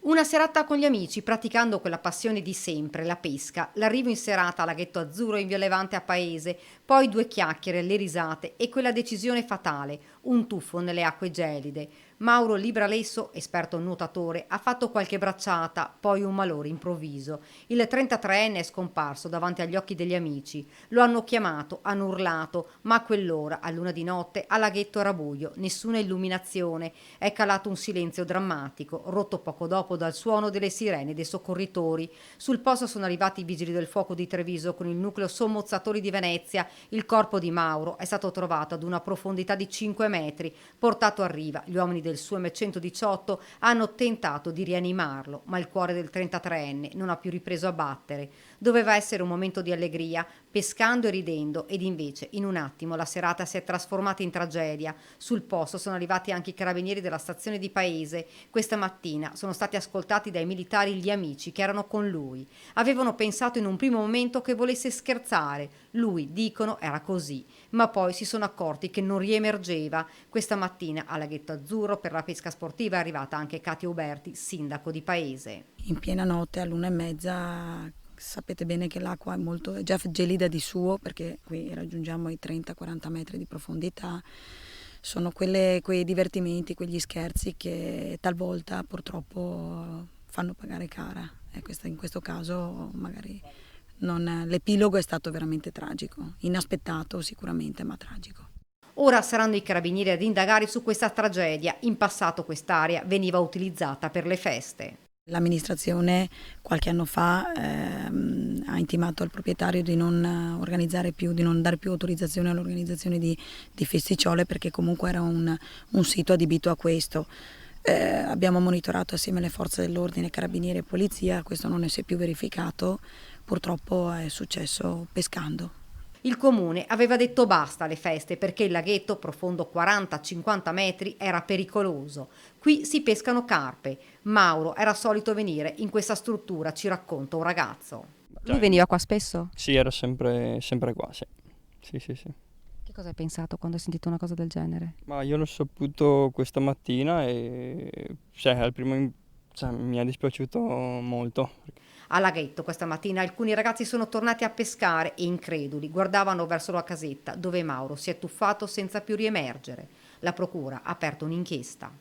Una serata con gli amici, praticando quella passione di sempre, la pesca, l'arrivo in serata a Laghetto Azzurro in via Levante a Paese, poi 2 chiacchiere, le risate e quella decisione fatale, un tuffo nelle acque gelide. Mauro Libralesso, esperto nuotatore, ha fatto qualche bracciata, poi un malore improvviso. Il 33enne è scomparso davanti agli occhi degli amici. Lo hanno chiamato, hanno urlato, ma a quell'ora, a luna di notte, a Laghetto era buio, nessuna illuminazione. È calato un silenzio drammatico, rotto poco dopo dal suono delle sirene dei soccorritori. Sul posto sono arrivati i vigili del fuoco di Treviso con il nucleo sommozzatori di Venezia. Il corpo di Mauro è stato trovato ad una profondità di 5 metri, portato a riva. Gli uomini del suo M118 hanno tentato di rianimarlo, ma il cuore del 33enne non ha più ripreso a battere. Doveva essere un momento di allegria, pescando e ridendo, ed invece in un attimo la serata si è trasformata in tragedia. Sul posto sono arrivati anche i carabinieri della stazione di Paese. Questa mattina sono stati ascoltati dai militari gli amici che erano con lui. Avevano pensato in un primo momento che volesse scherzare. Lui, dicono, era così, ma poi si sono accorti che non riemergeva. Questa mattina a Laghetto Azzurro per la pesca sportiva è arrivata anche Katia Uberti, sindaco di Paese. In piena notte all'1:30, sapete bene che l'acqua è già gelida di suo, perché qui raggiungiamo i 30-40 metri di profondità. Sono quei divertimenti, quegli scherzi che talvolta purtroppo fanno pagare cara. E in questo caso magari l'epilogo è stato veramente tragico, inaspettato sicuramente, ma tragico. Ora saranno i carabinieri ad indagare su questa tragedia. In passato quest'area veniva utilizzata per le feste. L'amministrazione qualche anno fa ha intimato al proprietario di non organizzare più, di non dare più autorizzazione all'organizzazione di festicciole, perché comunque era un sito adibito a questo. Abbiamo monitorato assieme alle forze dell'ordine, carabinieri e polizia, questo non si è più verificato, purtroppo è successo pescando. Il comune aveva detto basta alle feste perché il laghetto, profondo 40-50 metri, era pericoloso. Qui si pescano carpe. Mauro era solito venire in questa struttura, ci racconta un ragazzo. Lui Cioè, veniva qua spesso? sì, era sempre qua, sì. Sì, sì, sì. Che cosa hai pensato quando hai sentito una cosa del genere? Ma io l'ho saputo questa mattina e cioè, cioè, mi è dispiaciuto molto. A laghetto questa mattina alcuni ragazzi sono tornati a pescare e increduli guardavano verso la casetta dove Mauro si è tuffato senza più riemergere. La procura ha aperto un'inchiesta.